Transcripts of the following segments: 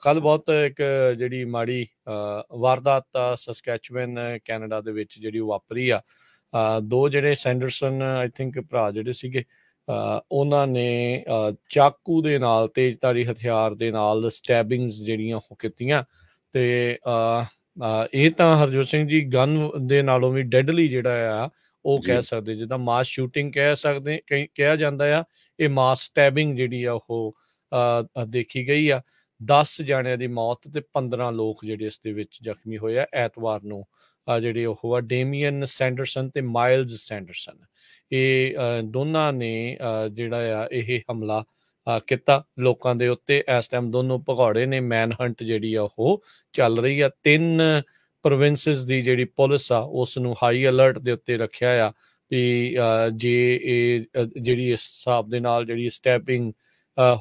ਕੱਲ ਬਹੁਤ ਇੱਕ ਜਿਹੜੀ ਮਾੜੀ ਵਾਰਦਾਤ ਸਸਕੈਚੁਅਨ ਕੈਨੇਡਾ ਦੇ ਵਿੱਚ ਜਿਹੜੀ ਵਾਪਰੀ ਆ। ਦੋ ਜਿਹੜੇ ਸੈਂਡਰਸਨ ਆਈ ਥਿੰਕ ਭਰਾ ਜਿਹੜੇ ਸੀਗੇ, ਉਹਨਾਂ ਨੇ ਚਾਕੂ ਦੇ ਨਾਲ, ਤੇਜ਼ਧਾਰੀ ਹਥਿਆਰ ਦੇ ਨਾਲ ਸਟੈਬਿੰਗਸ ਜਿਹੜੀਆਂ ਉਹ ਕੀਤੀਆਂ। ਤੇ ਇਹ ਤਾਂ ਹਰਜੋਤ ਸਿੰਘ ਜੀ ਗਨ ਦੇ ਨਾਲੋਂ ਵੀ ਡੈਡਲੀ ਜਿਹੜਾ ਆ ਉਹ ਕਹਿ ਸਕਦੇ, ਜਿੱਦਾਂ ਮਾਸ ਸ਼ੂਟਿੰਗ ਕਹਿ ਸਕਦੇ, ਕਿਹਾ ਜਾਂਦਾ ਆ, ਇਹ ਮਾਸ ਸਟੈਬਿੰਗ ਜਿਹੜੀ ਆ ਉਹ ਦੇਖੀ ਗਈ ਆ। 10 ਜਾਣਿਆਂ ਦੀ ਮੌਤ ਤੇ 15 ਲੋਕ ਜਿਹੜੇ ਇਸ ਦੇ ਵਿੱਚ ਜ਼ਖਮੀ ਹੋਏ ਆ ਐਤਵਾਰ ਨੂੰ। ਜਿਹੜੇ ਉਹ ਆ ਡੇਮੀਅਨ ਸੈਂਡਰਸਨ ਤੇ ਮਾਈਲਜ਼ ਸੈਂਡਰਸਨ, ਇਹ ਦੋਨਾਂ ਨੇ ਜਿਹੜਾ ਆ ਇਹ ਹਮਲਾ ਕੀਤਾ ਲੋਕਾਂ ਦੇ ਉੱਤੇ। ਇਸ ਟਾਈਮ ਦੋਨੋਂ ਭਗੌੜੇ ਨੇ, ਮੈਨ ਹੰਟ ਜਿਹੜੀ ਆ ਉਹ ਚੱਲ ਰਹੀ ਆ। 3 ਪ੍ਰੋਵਿੰਸਿਸ ਦੀ ਜਿਹੜੀ ਪੁਲਿਸ ਆ ਉਸ ਨੂੰ ਹਾਈ ਅਲਰਟ ਦੇ ਉੱਤੇ ਰੱਖਿਆ ਆ ਵੀ ਜੇ ਇਹ ਜਿਹੜੀ ਇਸ ਹਿਸਾਬ ਦੇ ਨਾਲ ਜਿਹੜੀ ਸਟੈਪਿੰਗ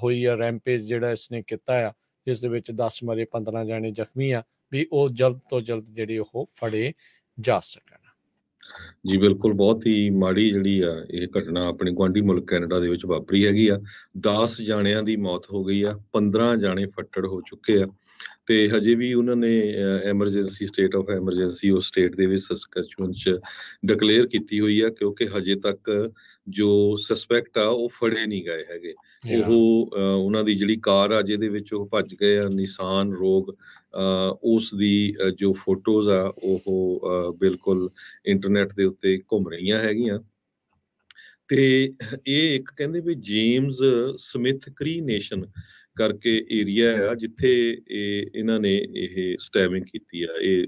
ਹੋਈ ਆ, ਰੈਂਪੇਜ ਜਿਹੜਾ ਇਸਨੇ ਕੀਤਾ ਆ, ਜਿਸ ਦੇ ਵਿੱਚ 10 ਮਰੇ 15 ਜਾਣੇ ਜ਼ਖਮੀ ਆ, ਵੀ ਉਹ ਜਲਦ ਤੋਂ ਜਲਦ ਜਿਹੜੇ ਉਹ ਫੜੇ ਜਾ ਸਕਣ। ਜੀ ਬਿਲਕੁਲ, ਬਹੁਤ ਹੀ ਮਾੜੀ ਜਿਹੜੀ ਆ ਇਹ ਘਟਨਾ ਆਪਣੇ ਗੁਆਂਢੀ ਮੁਲਕ ਕੈਨੇਡਾ ਦੇ ਵਿੱਚ ਵਾਪਰੀ ਹੈਗੀ ਆ। 10 ਜਾਣਿਆਂ ਦੀ ਮੌਤ ਹੋ ਗਈ ਆ, 15 ਜਾਣੇ ਫੱਟੜ ਹੋ ਚੁੱਕੇ ਆ ਤੇ ਹਜੇ ਵੀ ਉਹਨਾਂ ਨੇ ਐਮਰਜੈਂਸੀ, ਸਟੇਟ ਆਫ ਐਮਰਜੈਂਸੀ ਉਸ ਸਟੇਟ ਦੇ ਵਿੱਚ ਸਸਕੈਚੁਅਨ 'ਚ ਡਿਕਲੇਅਰ ਕੀਤੀ ਹੋਈ ਆ, ਕਿਉਂਕਿ ਹਜੇ ਤੱਕ ਜੋ ਸਸਪੈਕਟ ਆ ਉਹ ਫੜੇ ਨਹੀਂ ਗਏ ਹੈਗੇ। ਉਹ ਉਹਨਾਂ ਦੀ ਜਿਹੜੀ ਕਾਰ ਆ ਜਿਹਦੇ ਵਿੱਚ ਉਹ ਭੱਜ ਗਏ ਆ, ਨਿਸਾਨ ਰੋਗ, ਉਸ ਦੀ ਜੋ ਫੋਟੋਜ਼ ਆ ਉਹ ਬਿਲਕੁਲ ਇੰਟਰਨੈਟ ਦੇ ਉੱਤੇ ਘੁੰਮ ਰਹੀਆਂ ਹੈਗੀਆਂ। ਤੇ ਇਹ ਇੱਕ ਕਹਿੰਦੇ ਵੀ ਜੇਮਸ ਸਮਿਥ ਕਰੀ ਨੇਸ਼ਨ ਕਰਕੇ ਏਰੀਆ ਆ ਜਿੱਥੇ ਇਹਨਾਂ ਨੇ ਇਹ ਸਟੈਬਿੰਗ ਕੀਤੀ ਆ। ਇਹ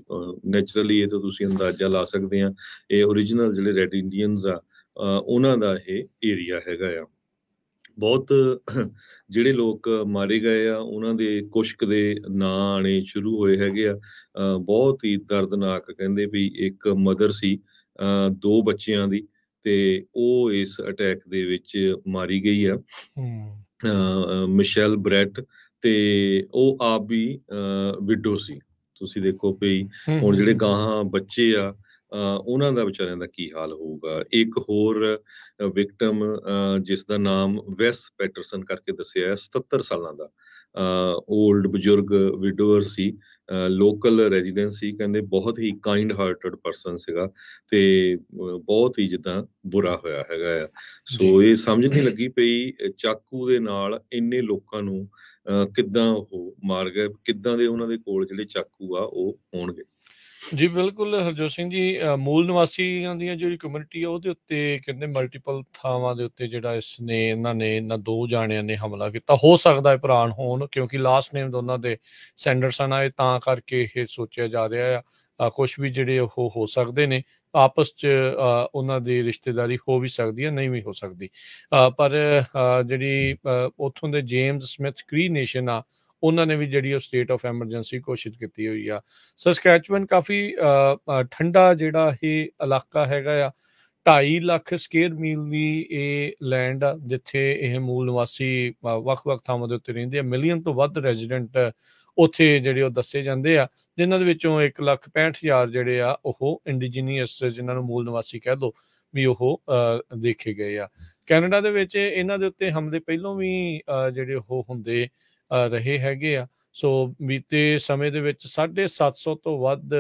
ਨੈਚੁਰਲੀ ਇਹ ਤਾਂ ਤੁਸੀਂ ਅੰਦਾਜ਼ਾ ਲਾ ਸਕਦੇ ਆ, ਇਹ ਓਰੀਜਨਲ ਜਿਹੜੇ ਰੈਡ ਇੰਡੀਅਨਸ ਆ ਉਹਨਾਂ ਦਾ ਇਹ ਏਰੀਆ ਹੈਗਾ ਆ। ਬਹੁਤ ਜਿਹੜੇ ਲੋਕ ਮਾਰੇ ਗਏ ਆ ਉਹਨਾਂ ਦੇ ਕੁਸ਼ਕ ਦੇ ਨਾਂ ਆਣੇ ਸ਼ੁਰੂ ਹੋਏ ਹੈਗੇ ਆ। ਬਹੁਤ ਹੀ ਦਰਦਨਾਕ, ਕਹਿੰਦੇ ਵੀ ਇੱਕ ਮਦਰ ਸੀ 2 ਬੱਚਿਆਂ ਦੀ ਤੇ ਉਹ ਇਸ ਅਟੈਕ ਦੇ ਵਿੱਚ ਮਾਰੀ ਗਈ ਆ, ਮਿਸ਼ੈਲ ਬ੍ਰੈਟ, ਤੇ ਉਹ ਆਪ ਵੀ ਵਿਡੋ ਸੀ। ਤੁਸੀਂ ਦੇਖੋ ਵੀ ਹੁਣ ਜਿਹੜੇ ਗਾਹਾਂ ਬੱਚੇ ਆ ਉਹਨਾਂ ਦਾ ਵਿਚਾਰਿਆਂ ਦਾ ਕੀ ਹਾਲ ਹੋਊਗਾ। ਇੱਕ ਹੋਰ ਵਿਕਟਮ ਜਿਸ ਦਾ ਨਾਮ ਵੈਸ ਪੈਟਰਸਨ ਕਰਕੇ ਦੱਸਿਆ, 77 ਸਾਲਾਂ ਦਾ ਓਲਡ ਬਜ਼ੁਰਗ ਵਿਡੋਅਰ ਸੀ, ਲੋਕਲ ਰੈਜ਼ੀਡੈਂਸ ਸੀ। ਕਹਿੰਦੇ ਬਹੁਤ ਹੀ ਕਾਈਂਡ ਹਾਰਟਡ ਪਰਸਨ ਸੀਗਾ ਤੇ ਬਹੁਤ ਹੀ ਜਿੱਦਾਂ ਬੁਰਾ ਹੋਇਆ ਹੈਗਾ ਆ। ਸੋ ਇਹ ਸਮਝ ਨਹੀਂ ਲੱਗੀ ਪਈ ਚਾਕੂ ਦੇ ਨਾਲ ਇੰਨੇ ਲੋਕਾਂ ਨੂੰ ਕਿੱਦਾਂ ਉਹ ਮਾਰ ਗਏ, ਕਿੱਦਾਂ ਦੇ ਉਹਨਾਂ ਦੇ ਕੋਲ ਜਿਹੜੇ ਚਾਕੂ ਆ ਉਹ ਹੋਣਗੇ। ਜੀ ਬਿਲਕੁਲ ਹਰਜੋਤ ਸਿੰਘ ਜੀ, ਮੂਲ ਨਿਵਾਸੀਆਂ ਦੀਆਂ ਜਿਹੜੀ ਕਮਿਊਨਿਟੀ ਆ ਉਹਦੇ ਉੱਤੇ ਕਹਿੰਦੇ ਮਲਟੀਪਲ ਥਾਵਾਂ ਦੇ ਉੱਤੇ ਜਿਹੜਾ ਇਹਨਾਂ ਨੇ 2 ਜਾਣਿਆਂ ਨੇ ਹਮਲਾ ਕੀਤਾ। ਹੋ ਸਕਦਾ ਹੈ ਪੁਰਾਣ ਹੋਣ, ਕਿਉਂਕਿ ਲਾਸਟ ਨੇਮ ਦੋਨਾਂ ਦੇ ਸੈਂਡਰਸਨ ਆਏ, ਤਾਂ ਕਰਕੇ ਇਹ ਸੋਚਿਆ ਜਾ ਰਿਹਾ ਆ ਕੁਛ ਵੀ ਜਿਹੜੇ ਉਹ ਹੋ ਸਕਦੇ ਨੇ ਆਪਸ 'ਚ, ਉਹਨਾਂ ਦੀ ਰਿਸ਼ਤੇਦਾਰੀ ਹੋ ਵੀ ਸਕਦੀ ਹੈ, ਨਹੀਂ ਵੀ ਹੋ ਸਕਦੀ। ਪਰ ਜਿਹੜੀ ਉੱਥੋਂ ਦੇ ਜੇਮਸ ਸਮਿਥ ਕਰੀ ਨੇਸ਼ਨ ਆ, ਉਹਨਾਂ ਨੇ ਵੀ ਜਿਹੜੀ ਉਹ ਸਟੇਟ ਆਫ ਐਮਰਜੈਂਸੀ ਘੋਸ਼ਿਤ ਕੀਤੀ ਹੋਈ ਆ। ਸਸਕੈਚੁਅਨ ਕਾਫੀ ਠੰਡਾ ਜਿਹੜਾ ਇਹ ਇਲਾਕਾ ਹੈਗਾ ਆ। 2.5 ਲੱਖ ਸਕੁਅਰ ਮੀਲ ਦੀ ਇਹ ਲੈਂਡ ਆ ਜਿੱਥੇ ਇਹ ਮੂਲ ਨਿਵਾਸੀ ਵੱਖ-ਵੱਖ ਥਾਵਾਂ ਦੇ ਉੱਤੇ ਰਹਿੰਦੇ ਆ। ਮਿਲੀਅਨ ਤੋਂ ਵੱਧ ਰੈਜ਼ੀਡੈਂਟ ਉੱਥੇ ਜਿਹੜੇ ਉਹ ਦੱਸੇ ਜਾਂਦੇ ਆ, ਜਿਨ੍ਹਾਂ ਦੇ ਵਿੱਚੋਂ 1,65,000 ਜਿਹੜੇ ਆ ਉਹ ਇੰਡੀਜੀਨੀਅਸ, ਜਿਨ੍ਹਾਂ ਨੂੰ ਮੂਲ ਨਿਵਾਸੀ ਕਹਿ ਲਓ, ਵੀ ਉਹ ਦੇਖੇ ਗਏ ਆ। ਕੈਨੇਡਾ ਦੇ ਵਿੱਚ ਇਹਨਾਂ ਦੇ ਉੱਤੇ ਹਮਲੇ ਪਹਿਲੋਂ ਵੀ ਜਿਹੜੇ ਉਹ ਹੁੰਦੇ ਰਹੇ ਹੈਗੇ ਆ। ਸੋ ਬੀਤੇ ਸਮੇਂ ਦੇ ਵਿੱਚ 750 ਤੋਂ ਵੱਧ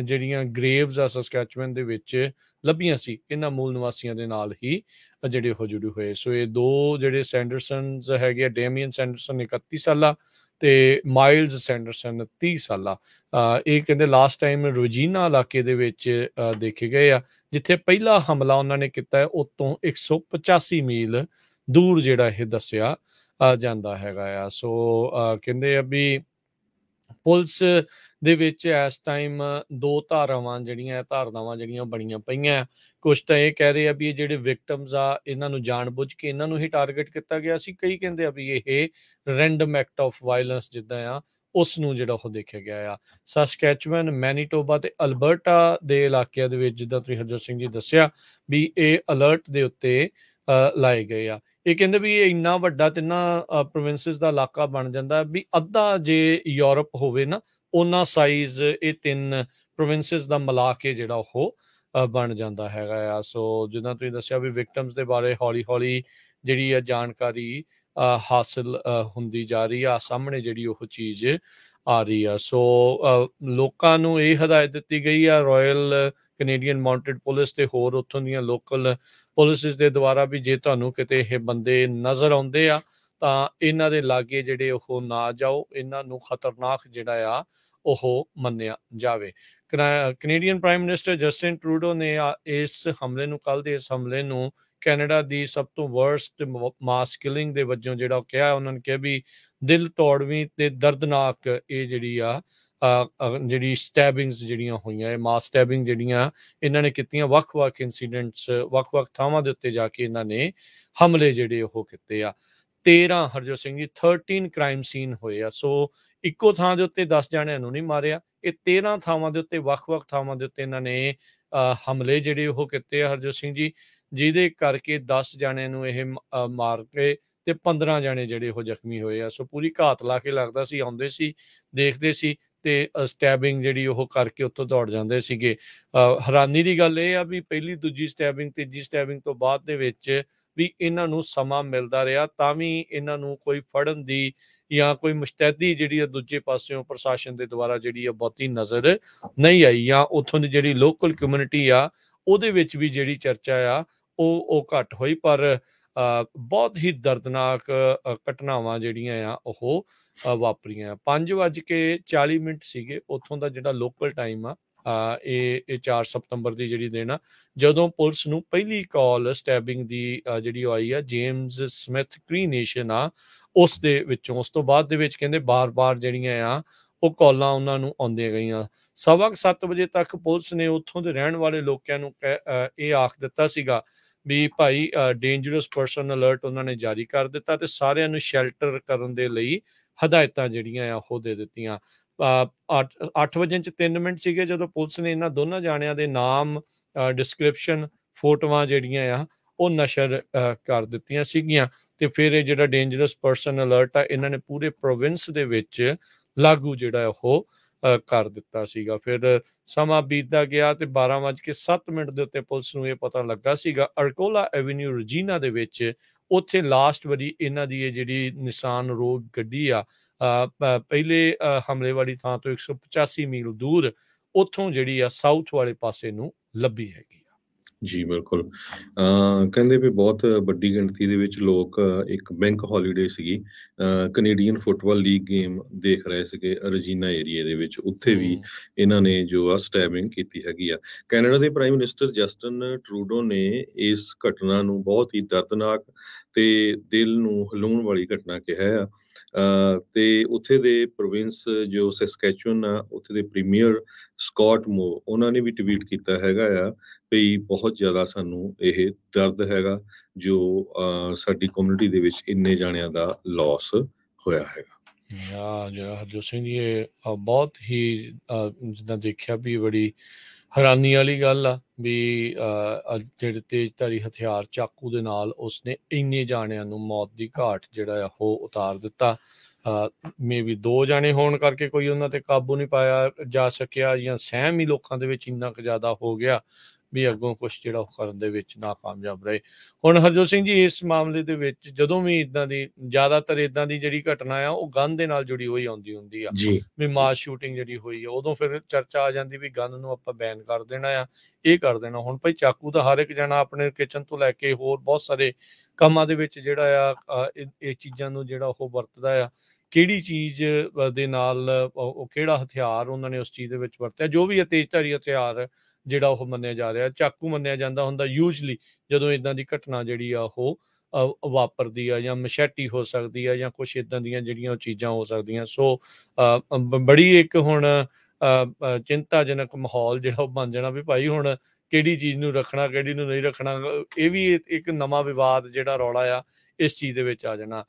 ਜਿਹੜੀਆਂ ਗ੍ਰੇਵਜ਼ ਆ ਸਸਕੈਚੁਅਨ ਦੇ ਵਿੱਚ ਲੱਭੀਆਂ ਸੀ ਇਹਨਾਂ ਮੂਲ ਨਿਵਾਸੀਆਂ ਦੇ ਨਾਲ ਹੀ ਜਿਹੜੇ ਉਹ ਜੁੜੇ ਹੋਏ। ਸੋ ਇਹ 2 ਜਿਹੜੇ ਸੈਂਡਰਸਨਸ ਹੈਗੇ ਆ, ਡੇਮੀਅਨ ਸੈਂਡਰਸਨ 31 ਸਾਲਾ ਤੇ ਮਾਈਲਜ਼ ਸੈਂਡਰਸਨ 30 ਸਾਲਾ, ਇਹ ਕਹਿੰਦੇ ਲਾਸਟ ਟਾਈਮ ਰੋਜੀਨਾ ਇਲਾਕੇ ਦੇ ਵਿੱਚ ਦੇਖੇ ਗਏ ਆ, ਜਿੱਥੇ ਪਹਿਲਾ ਹਮਲਾ ਉਹਨਾਂ ਨੇ ਕੀਤਾ ਉਤੋਂ 185 ਮੀਲ ਦੂਰ ਜਿਹੜਾ ਇਹ ਦੱਸਿਆ ਜਾਂਦਾ ਹੈਗਾ ਆ। ਸੋ ਕਹਿੰਦੇ ਆ ਵੀ ਪੁਲਿਸ ਦੇ ਵਿੱਚ ਇਸ ਟਾਈਮ 2 ਧਾਰਨਾਵਾਂ ਜਿਹੜੀਆਂ ਬਣੀਆਂ ਪਈਆਂ। ਕੁਛ ਤਾਂ ਇਹ ਕਹਿ ਰਹੇ ਆ ਵੀ ਇਹ ਜਿਹੜੇ ਵਿਕਟਮਸ ਆ ਇਹਨਾਂ ਨੂੰ ਜਾਣ-ਬੁੱਝ ਕੇ ਇਹਨਾਂ ਨੂੰ ਹੀ ਟਾਰਗੇਟ ਕੀਤਾ ਗਿਆ ਸੀ। ਕਈ ਕਹਿੰਦੇ ਆ ਵੀ ਇਹ ਰੈਂਡਮ ਐਕਟ ਆਫ ਵਾਇਲੈਂਸ ਜਿੱਦਾਂ ਆ ਉਸ ਨੂੰ ਜਿਹੜਾ ਉਹ ਦੇਖਿਆ ਗਿਆ ਆ। ਸਸਕੈਚੁਅਨ, ਮੈਨੀਟੋਬਾ ਤੇ ਅਲਬਰਟਾ ਦੇ ਇਲਾਕਿਆਂ ਦੇ ਵਿੱਚ, ਜਿੱਦਾਂ ਤੁਸੀਂ ਹਰਜੋਤ ਸਿੰਘ ਜੀ ਦੱਸਿਆ, ਵੀ ਇਹ ਅਲਰਟ ਦੇ ਉੱਤੇ ਲਾਏ ਗਏ ਆ। ਇਹ ਕਹਿੰਦੇ ਵੀ ਇਹ ਇੰਨਾ ਵੱਡਾ 3 ਪ੍ਰੋਵਿੰਸਿਸ ਦਾ ਇਲਾਕਾ ਬਣ ਜਾਂਦਾ ਵੀ ਅੱਧਾ ਜੇ ਯੂਰਪ ਹੋਵੇ ਨਾ, ਉਹਨਾਂ ਸਾਈਜ਼ ਇਹ 3 ਪ੍ਰੋਵਿੰਸਿਸ ਦਾ ਮਿਲਾ ਕੇ ਜਿਹੜਾ ਉਹ ਬਣ ਜਾਂਦਾ ਹੈਗਾ ਆ। ਸੋ ਜਿੱਦਾਂ ਤੁਸੀਂ ਦੱਸਿਆ ਵੀ ਵਿਕਟਮਸ ਦੇ ਬਾਰੇ ਹੌਲੀ ਹੌਲੀ ਜਿਹੜੀ ਆ ਜਾਣਕਾਰੀ ਹਾਸਿਲ ਹੁੰਦੀ ਜਾ ਰਹੀ ਆ, ਸਾਹਮਣੇ ਜਿਹੜੀ ਉਹ ਚੀਜ਼ ਆ ਰਹੀ ਆ। ਸੋ ਲੋਕਾਂ ਨੂੰ ਇਹ ਹਦਾਇਤ ਦਿੱਤੀ ਗਈ ਆ ਰਾਇਲ ਕੈਨੇਡੀਅਨ ਮਾਊਂਟਡ ਪੁਲਿਸ ਤੇ ਹੋਰ ਉੱਥੋਂ ਦੀਆਂ ਲੋਕਲ ਪੁਲਿਸਿਸ ਦੇ ਦੁਆਰਾ ਵੀ ਜੇ ਤੁਹਾਨੂੰ ਕਿਤੇ ਇਹ ਬੰਦੇ ਨਜ਼ਰ ਆਉਂਦੇ ਆ ਤਾਂ ਇਹਨਾਂ ਦੇ ਲਾਗੇ ਜਿਹੜੇ ਉਹ ਨਾ ਜਾਓ, ਇਹਨਾਂ ਨੂੰ ਖਤਰਨਾਕ ਜਿਹੜਾ ਆ ਉਹ ਮੰਨਿਆ ਜਾਵੇ। Canadian prime minister Justin Trudeau ਨੇ ਇਸ ਹਮਲੇ ਨੂੰ, ਕੱਲ੍ਹ ਦੇ ਇਸ ਹਮਲੇ ਨੂੰ ਕੈਨੇਡਾ ਦੀ ਸਭ ਤੋਂ ਵਰਸਟ ਮਾਸ ਕਿਲਿੰਗ ਦੇ ਵਜੋਂ ਜਿਹੜਾ ਉਹ ਕਿਹਾ। ਉਹਨਾਂ ਨੇ ਕਿਹਾ ਵੀ ਦਿਲ ਤੋੜਵੀਂ ਤੇ ਦਰਦਨਾਕ ਇਹ ਜਿਹੜੀ ਆ ਜਿਹੜੀ ਸਟੈਬਿੰਗਸ ਜਿਹੜੀਆਂ ਹੋਈਆਂ, ਇਹ ਮਾਸ ਸਟੈਬਿੰਗ ਜਿਹੜੀਆਂ ਇਹਨਾਂ ਨੇ ਕੀਤੀਆਂ, ਵੱਖ-ਵੱਖ ਇਨਸੀਡੈਂਟਸ ਵੱਖ-ਵੱਖ ਥਾਵਾਂ ਦੇ ਉੱਤੇ ਜਾ ਕੇ ਇਹਨਾਂ ਨੇ ਹਮਲੇ ਜਿਹੜੇ ਉਹ ਕੀਤੇ ਆ। 13 ਹਰਜੋਤ ਸਿੰਘ ਜੀ 13 ਕ੍ਰਾਈਮ ਸੀਨ ਹੋਏ ਆ। ਸੋ ਇੱਕੋ ਥਾਂ ਦੇ ਉੱਤੇ 10 ਜਣਿਆਂ ਨੂੰ ਨਹੀਂ ਮਾਰਿਆ, ਇਹ 13 ਥਾਵਾਂ ਦੇ ਉੱਤੇ ਵੱਖ-ਵੱਖ ਥਾਵਾਂ ਦੇ ਉੱਤੇ ਇਹਨਾਂ ਨੇ ਹਮਲੇ ਜਿਹੜੇ ਉਹ ਕੀਤੇ ਆ ਹਰਜੋਤ ਸਿੰਘ ਜੀ, ਜਿਹਦੇ ਕਰਕੇ 10 ਜਣਿਆਂ ਨੂੰ ਇਹ ਮਾਰ ਕੇ ਤੇ 15 ਜਣੇ ਜਿਹੜੇ ਉਹ ਜ਼ਖਮੀ ਹੋਏ ਆ। ਸੋ ਪੂਰੀ ਘਾਤ ਲਾ ਕੇ ਲੱਗਦਾ ਸੀ ਆਉਂਦੇ ਸੀ, ਦੇਖਦੇ ਸੀ ਤੇ ਸਟੈਬਿੰਗ ਜਿਹੜੀ ਉਹ ਕਰਕੇ ਉੱਥੋਂ ਦੌੜ ਜਾਂਦੇ ਸੀਗੇ। ਹੈਰਾਨੀ ਦੀ ਗੱਲ ਇਹ ਆ ਵੀ ਪਹਿਲੀ, ਦੂਜੀ ਸਟੈਬਿੰਗ, ਤੀਜੀ ਸਟੈਬਿੰਗ ਤੋਂ ਬਾਅਦ ਦੇ ਵਿੱਚ ਵੀ ਇਹਨਾਂ ਨੂੰ ਸਮਾਂ ਮਿਲਦਾ ਰਿਹਾ ਤਾਂ ਵੀ ਇਹਨਾਂ ਨੂੰ ਕੋਈ ਫੜਨ ਦੀ ਜਾਂ ਕੋਈ ਮੁਸ਼ਤੈਦੀ ਜਿਹੜੀ ਆ ਦੂਜੇ ਪਾਸਿਓਂ ਪ੍ਰਸ਼ਾਸਨ ਦੇ ਦੁਆਰਾ ਜਿਹੜੀ ਆ ਬਹੁਤੀ ਨਜ਼ਰ ਨਹੀਂ ਆਈ, ਜਾਂ ਉੱਥੋਂ ਦੀ ਜਿਹੜੀ ਲੋਕਲ ਕਮਿਊਨਿਟੀ ਆ ਉਹਦੇ ਵਿੱਚ ਵੀ ਜਿਹੜੀ ਚਰਚਾ ਆ ਉਹ ਘੱਟ ਹੋਈ। ਪਰ ਬਹੁਤ ਹੀ ਦਰਦਨਾਕ ਘਟਨਾਵਾਂ ਜਿਹੜੀਆਂ ਆ ਉਹ ਵਾਪਰੀਆਂ। 5:40 ਸੀਗੇ ਉੱਥੋਂ ਦਾ ਜਿਹੜਾ ਲੋਕਲ ਟਾਈਮ ਆ, ਇਹ 4 ਸਤੰਬਰ ਦੀ ਜਿਹੜੀ ਦਿਨ ਆ, ਜਦੋਂ ਪੁਲਿਸ ਨੂੰ ਪਹਿਲੀ ਕਾਲ ਸਟੈਬਿੰਗ ਦੀ ਜਿਹੜੀ ਆਈ ਆ ਜੇਮਸ ਸਮਿਥ ਕ੍ਰੀ ਨੇਸ਼ਨ ਆ ਉਸ ਦੇ ਵਿੱਚੋਂ। ਉਸ ਤੋਂ ਬਾਅਦ ਦੇ ਵਿੱਚ ਕਹਿੰਦੇ ਬਾਰ-ਬਾਰ ਜਿਹੜੀਆਂ ਆ ਉਹ ਕਾਲਾਂ ਉਹਨਾਂ ਨੂੰ ਆਉਂਦੀਆਂ ਗਈਆਂ। 7:15 ਵਜੇ ਤੱਕ ਪੁਲਿਸ ਨੇ ਉੱਥੋਂ ਦੇ ਰਹਿਣ ਵਾਲੇ ਲੋਕਾਂ ਨੂੰ ਇਹ ਆਖ ਦਿੱਤਾ ਸੀਗਾ ਵੀ ਭਾਈ ਡੇਂਜਰਸ ਪਰਸਨ ਅਲਰਟ ਉਹਨਾਂ ਨੇ ਜਾਰੀ ਕਰ ਦਿੱਤਾ ਤੇ ਸਾਰਿਆਂ ਨੂੰ ਸ਼ੈਲਟਰ ਕਰਨ ਦੇ ਲਈ ਹਦਾਇਤਾਂ ਜਿਹੜੀਆਂ ਆ ਉਹ ਦੇ ਦਿੱਤੀਆਂ। 8:03 ਸੀਗੇ ਜਦੋਂ ਪੁਲਿਸ ਨੇ ਇਹਨਾਂ ਦੋਨਾਂ ਜਾਣਿਆਂ ਦੇ ਨਾਮ, ਡਿਸਕ੍ਰਿਪਸ਼ਨ, ਫੋਟੋਆਂ ਜਿਹੜੀਆਂ ਆ ਉਹ ਨਸ਼ਰ ਕਰ ਦਿੱਤੀਆਂ ਸੀਗੀਆਂ ਤੇ ਫਿਰ ਇਹ ਜਿਹੜਾ ਡੇਂਜਰਸ ਪਰਸਨ ਅਲਰਟ ਆ ਇਹਨਾਂ ਨੇ ਪੂਰੇ ਪ੍ਰੋਵਿੰਸ ਦੇ ਵਿੱਚ ਲਾਗੂ ਜਿਹੜਾ ਉਹ ਕਰ ਦਿੱਤਾ ਸੀਗਾ। ਫਿਰ ਸਮਾਂ ਬੀਤਦਾ ਗਿਆ ਤੇ 12:07 ਦੇ ਉੱਤੇ ਪੁਲਿਸ ਨੂੰ ਇਹ ਪਤਾ ਲੱਗਾ ਸੀਗਾ ਅਰਕੋਲਾ ਐਵੀਨਿਊ ਰਜੀਨਾ ਦੇ ਵਿੱਚ, ਉੱਥੇ ਲਾਸਟ ਵਾਰੀ ਇਹਨਾਂ ਦੀ ਇਹ ਜਿਹੜੀ ਨਿਸਾਨ ਰੋਗ ਗੱਡੀ ਆ ਪਹਿਲੇ ਹਮਲੇ ਵਾਲੀ ਥਾਂ ਤੋਂ 185 ਮੀਲ ਦੂਰ ਉੱਥੋਂ ਜਿਹੜੀ ਆ ਸਾਊਥ ਵਾਲੇ ਪਾਸੇ ਨੂੰ ਲੱਭੀ ਹੈਗੀ। ਜੀ ਬਿਲਕੁਲ। ਕਹਿੰਦੇ ਵੀ ਬਹੁਤ ਵੱਡੀ ਗਿਣਤੀ ਦੇ ਵਿੱਚ ਲੋਕ, ਇੱਕ ਬੈਂਕ ਹੌਲੀਡੇ ਸੀਗੀ, ਕੈਨੇਡੀਅਨ ਫੁੱਟਬਾਲ ਲੀਗ ਗੇਮ ਦੇਖ ਰਹੇ ਸੀਗੇ ਰਜੀਨਾ ਏਰੀਏ ਦੇ ਵਿੱਚ, ਉੱਥੇ ਵੀ ਇਹਨਾਂ ਨੇ ਜੋ ਆ ਸਟੈਬਿੰਗ ਕੀਤੀ ਹੈਗੀ ਆ। ਕੈਨੇਡਾ ਦੇ ਪ੍ਰਾਈਮ ਮਿਨਿਸਟਰ ਜਸਟਿਨ ਟਰੂਡੋ ਨੇ ਇਸ ਘਟਨਾ ਨੂੰ ਬਹੁਤ ਹੀ ਦਰਦਨਾਕ ਤੇ ਦਿਲ ਨੂੰ ਹਿਲਾਉਣ ਵਾਲੀ ਘਟਨਾ ਕਿਹਾ ਆ। ਤੇ ਉੱਥੇ ਦੇ ਪ੍ਰੋਵਿੰਸ ਜੋ ਸੈਸਕੈਚੁਅਨ ਆ, ਉੱਥੇ ਦੇ ਪ੍ਰੀਮੀਅਰ ਸਕਾਟ ਮੋ, ਉਹਨਾਂ ਨੇ ਵੀ ਟਵੀਟ ਕੀਤਾ ਹੈਗਾ ਆ ਵੀ ਬਹੁਤ ਜ਼ਿਆਦਾ ਸਾਨੂੰ ਇਹ ਦਰਦ ਹੈਗਾ ਜੋ ਸਾਡੀ ਕਮਿਊਨਿਟੀ ਦੇ ਵਿੱਚ ਇੰਨੇ ਜਾਣਿਆਂ ਦਾ ਲਾਸ ਹੋਇਆ ਹੈਗਾ। ਹਰਜੋਤ ਸਿੰਘ ਜੀ ਇਹ ਬਹੁਤ ਹੀ ਜਿੱਦਾਂ ਦੇਖਿਆ ਵੀ ਬੜੀ ਹੈਰਾਨੀ ਵਾਲੀ ਗੱਲ ਆ ਵੀ ਜਿਹੜੇ ਤੇਜ਼ਧਾਰੀ ਹਥਿਆਰ ਚਾਕੂ ਦੇ ਨਾਲ ਉਸਨੇ ਇੰਨੇ ਜਾਣਿਆਂ ਨੂੰ ਮੌਤ ਦੀ ਘਾਟ ਜਿਹੜਾ ਆ ਉਹ ਉਤਾਰ ਦਿੱਤਾ। ਮੇ ਵੀ 2 ਜਾਣੇ ਹੋਣ ਕਰਕੇ ਕੋਈ ਉਹਨਾਂ ਤੇ ਕਾਬੂ ਨਹੀਂ ਪਾਇਆ ਜਾ ਸਕਿਆ, ਜਾਂ ਸਹਿਮ ਹੀ ਲੋਕਾਂ ਦੇ ਵਿੱਚ ਇੰਨਾ ਕੁ ਜ਼ਿਆਦਾ ਹੋ ਗਿਆ ਵੀ ਅੱਗੋਂ ਕੁਛ ਜਿਹੜਾ ਉਹ ਕਰਨ ਦੇ ਵਿੱਚ ਨਾਕਾਮਯਾਬ ਰਹੇ। ਹੁਣ ਹਰਜੋਤ ਸਿੰਘ ਜੀ ਇਸ ਮਾਮਲੇ ਦੇ ਵਿੱਚ ਜਦੋਂ ਵੀ ਇੱਦਾਂ ਦੀ ਜ਼ਿਆਦਾਤਰ ਇੱਦਾਂ ਦੀ ਜਿਹੜੀ ਘਟਨਾ ਆ ਉਹ ਗਨ ਦੇ ਨਾਲ ਜੁੜੀ ਹੋਈ ਆਉਂਦੀ ਹੁੰਦੀ ਆ ਵੀ ਮਾਸ ਸ਼ੂਟਿੰਗ ਜਿਹੜੀ ਹੋਈ ਆ, ਉਦੋਂ ਫਿਰ ਚਰਚਾ ਆ ਜਾਂਦੀ ਵੀ ਗਨ ਨੂੰ ਆਪਾਂ ਬੈਨ ਕਰ ਦੇਣਾ ਆ, ਇਹ ਕਰ ਦੇਣਾ। ਹੁਣ ਭਾਈ ਚਾਕੂ ਤਾਂ ਹਰ ਇੱਕ ਜਣਾ ਆਪਣੇ ਕਿਚਨ ਤੋਂ ਲੈ ਕੇ ਹੋਰ ਬਹੁਤ ਸਾਰੇ ਕੰਮਾਂ ਦੇ ਵਿੱਚ ਜਿਹੜਾ ਆ ਇਹ ਚੀਜ਼ਾਂ ਨੂੰ ਜਿਹੜਾ ਉਹ ਵਰਤਦਾ ਆ, ਕਿਹੜੀ ਚੀਜ਼ ਦੇ ਨਾਲ ਉਹ ਕਿਹੜਾ ਹਥਿਆਰ ਉਹਨਾਂ ਨੇ ਉਸ ਚੀਜ਼ ਦੇ ਵਿੱਚ ਵਰਤਿਆ, ਜੋ ਵੀ ਤੇਜ਼ਧਾਰੀ ਹਥਿਆਰ ਜਿਹੜਾ ਉਹ ਮੰਨਿਆ ਜਾ ਰਿਹਾ, ਚਾਕੂ ਮੰਨਿਆ ਜਾਂਦਾ ਹੁੰਦਾ ਯੂਜਲੀ ਜਦੋਂ ਇੱਦਾਂ ਦੀ ਘਟਨਾ ਜਿਹੜੀ ਆ ਉਹ ਵਾਪਰਦੀ ਆ, ਜਾਂ ਮਸ਼ੈਟੀ ਹੋ ਸਕਦੀ ਆ, ਜਾਂ ਕੁਛ ਇੱਦਾਂ ਦੀਆਂ ਜਿਹੜੀਆਂ ਉਹ ਚੀਜ਼ਾਂ ਹੋ ਸਕਦੀਆਂ। ਸੋ ਬੜੀ ਇੱਕ ਹੁਣ ਚਿੰਤਾਜਨਕ ਮਾਹੌਲ ਜਿਹੜਾ ਉਹ ਬਣ ਜਾਣਾ ਵੀ ਭਾਈ ਹੁਣ ਕਿਹੜੀ ਚੀਜ਼ ਨੂੰ ਰੱਖਣਾ, ਕਿਹੜੀ ਨੂੰ ਨਹੀਂ ਰੱਖਣਾ, ਇਹ ਵੀ ਇੱਕ ਨਵਾਂ ਵਿਵਾਦ ਜਿਹੜਾ ਰੌਲਾ ਆ ਇਸ ਚੀਜ਼ ਦੇ ਵਿੱਚ ਆ ਜਾਣਾ।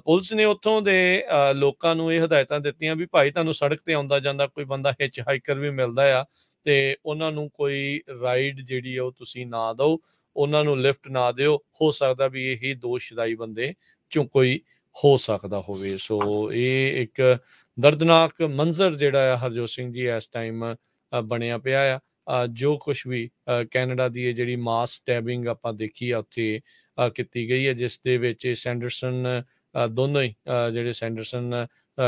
ਪੁਲਿਸ ਨੇ ਉੱਥੋਂ ਦੇ ਲੋਕਾਂ ਨੂੰ ਇਹ ਹਦਾਇਤਾਂ ਦਿੱਤੀਆਂ ਵੀ ਭਾਈ ਤੁਹਾਨੂੰ ਸੜਕ ਤੇ ਆਉਂਦਾ ਜਾਂਦਾ ਕੋਈ ਬੰਦਾ ਹਿੱਚ ਹਾਈਕਰ ਵੀ ਮਿਲਦਾ ਆ ਤੇ ਉਹਨਾਂ ਨੂੰ ਕੋਈ ਰਾਈਡ ਜਿਹੜੀ ਆ ਉਹ ਤੁਸੀਂ ਨਾ ਦਿਓ, ਉਹਨਾਂ ਨੂੰ ਲਿਫਟ ਨਾ ਦਿਓ, ਹੋ ਸਕਦਾ ਵੀ ਇਹੀ ਦੋਸ਼ਦਾਈ ਬੰਦੇ ਚੋਂ ਕੋਈ ਹੋ ਸਕਦਾ ਹੋਵੇ। ਸੋ ਇਹ ਇੱਕ ਦਰਦਨਾਕ ਮੰਜ਼ਰ ਜਿਹੜਾ ਆ ਹਰਜੋਤ ਸਿੰਘ ਜੀ ਇਸ ਟਾਈਮ ਬਣਿਆ ਪਿਆ ਆ। ਜੋ ਕੁਛ ਵੀ ਕੈਨੇਡਾ ਦੀ ਇਹ ਜਿਹੜੀ ਮਾਸ ਸਟੈਬਿੰਗ ਆਪਾਂ ਦੇਖੀ ਆ ਉੱਥੇ ਕੀਤੀ ਗਈ ਹੈ, ਜਿਸ ਦੇ ਵਿੱਚ ਸੈਂਡਰਸਨ ਦੋਨੋਂ ਹੀ ਜਿਹੜੇ ਸੈਂਡਰਸਨ,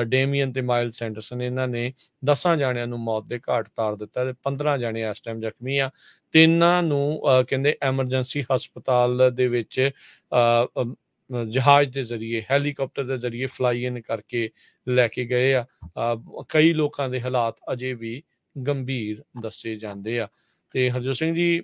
ਡੇਮੀਅਨ ਤੇ ਮਾਈਲਸ ਸੈਂਡਰਸਨ, ਇਹਨਾਂ ਨੇ 10 ਜਾਣਿਆਂ ਨੂੰ ਮੌਤ ਦੇ ਘਾਟ ਉਤਾਰ ਦਿੱਤਾ ਤੇ 15 ਜਾਣੇ ਇਸ ਟਾਈਮ ਜ਼ਖਮੀ ਆ। ਤੇ ਇਹਨਾਂ ਨੂੰ ਕਹਿੰਦੇ ਐਮਰਜੈਂਸੀ ਹਸਪਤਾਲ ਦੇ ਵਿੱਚ ਜਹਾਜ਼ ਦੇ ਜ਼ਰੀਏ, ਹੈਲੀਕਾਪਟਰ ਦੇ ਜ਼ਰੀਏ ਫਲਾਈ ਇਨ ਕਰਕੇ ਲੈ ਕੇ ਗਏ ਆ। ਕਈ ਲੋਕਾਂ ਦੇ ਹਾਲਾਤ ਅਜੇ ਵੀ ਗੰਭੀਰ ਦੱਸੇ ਜਾਂਦੇ ਆ। ਤੇ ਹਰਜੋਤ ਸਿੰਘ ਜੀ,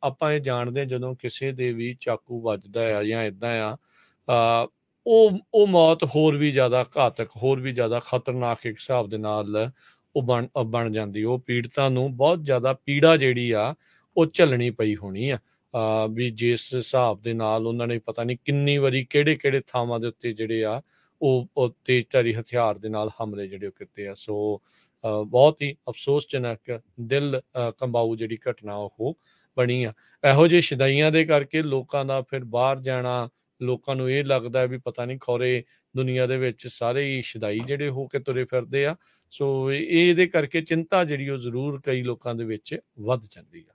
ਆਪਾਂ ਇਹ ਜਾਣਦੇ ਹਾਂ ਜਦੋਂ ਕਿਸੇ ਦੇ ਵੀ ਚਾਕੂ ਵੱਜਦਾ ਆ ਜਾਂ ਇੱਦਾਂ ਆ, ਉਹ ਮੌਤ ਹੋਰ ਵੀ ਜ਼ਿਆਦਾ ਘਾਤਕ, ਹੋਰ ਵੀ ਜ਼ਿਆਦਾ ਖਤਰਨਾਕ ਇੱਕ ਹਿਸਾਬ ਦੇ ਨਾਲ ਉਹ ਬਣ ਜਾਂਦੀ। ਉਹ ਪੀੜਤਾਂ ਨੂੰ ਬਹੁਤ ਜ਼ਿਆਦਾ ਪੀੜਾ ਜਿਹੜੀ ਆ ਉਹ ਝੱਲਣੀ ਪਈ ਹੋਣੀ ਆ। ਵੀ ਜਿਸ ਹਿਸਾਬ ਦੇ ਨਾਲ ਉਹਨਾਂ ਨੇ ਪਤਾ ਨਹੀਂ ਕਿੰਨੀ ਵਾਰੀ ਕਿਹੜੇ ਕਿਹੜੇ ਥਾਵਾਂ ਦੇ ਉੱਤੇ ਜਿਹੜੇ ਆ ਉਹ ਤੇਜ਼ਧਾਰੀ ਹਥਿਆਰ ਦੇ ਨਾਲ ਹਮਲੇ ਜਿਹੜੇ ਉਹ ਕੀਤੇ ਆ। ਸੋ ਬਹੁਤ ਹੀ ਅਫਸੋਸਜਨਕ, ਦਿਲ ਕੰਬਾਊ ਜਿਹੜੀ ਘਟਨਾ ਉਹ ਬਣੀ ਆ। ਇਹੋ ਜਿਹੇ ਸ਼ਦਾਈਆਂ ਦੇ ਕਰਕੇ ਲੋਕਾਂ ਦਾ ਫਿਰ ਬਾਹਰ ਜਾਣਾ, ਲੋਕਾਂ ਨੂੰ ਇਹ ਲੱਗਦਾ ਵੀ ਪਤਾ ਨਹੀਂ ਖੌਰੇ ਦੁਨੀਆ ਦੇ ਵਿੱਚ ਸਾਰੇ ਹੀ ਸ਼ਦਾਈ ਜਿਹੜੇ ਹੋ ਕੇ ਤੁਰੇ ਫਿਰਦੇ ਆ। ਸੋ ਇਹਦੇ ਕਰਕੇ ਚਿੰਤਾ ਜਿਹੜੀ ਉਹ ਜ਼ਰੂਰ ਕਈ ਲੋਕਾਂ ਦੇ ਵਿੱਚ ਵੱਧ ਜਾਂਦੀ ਆ।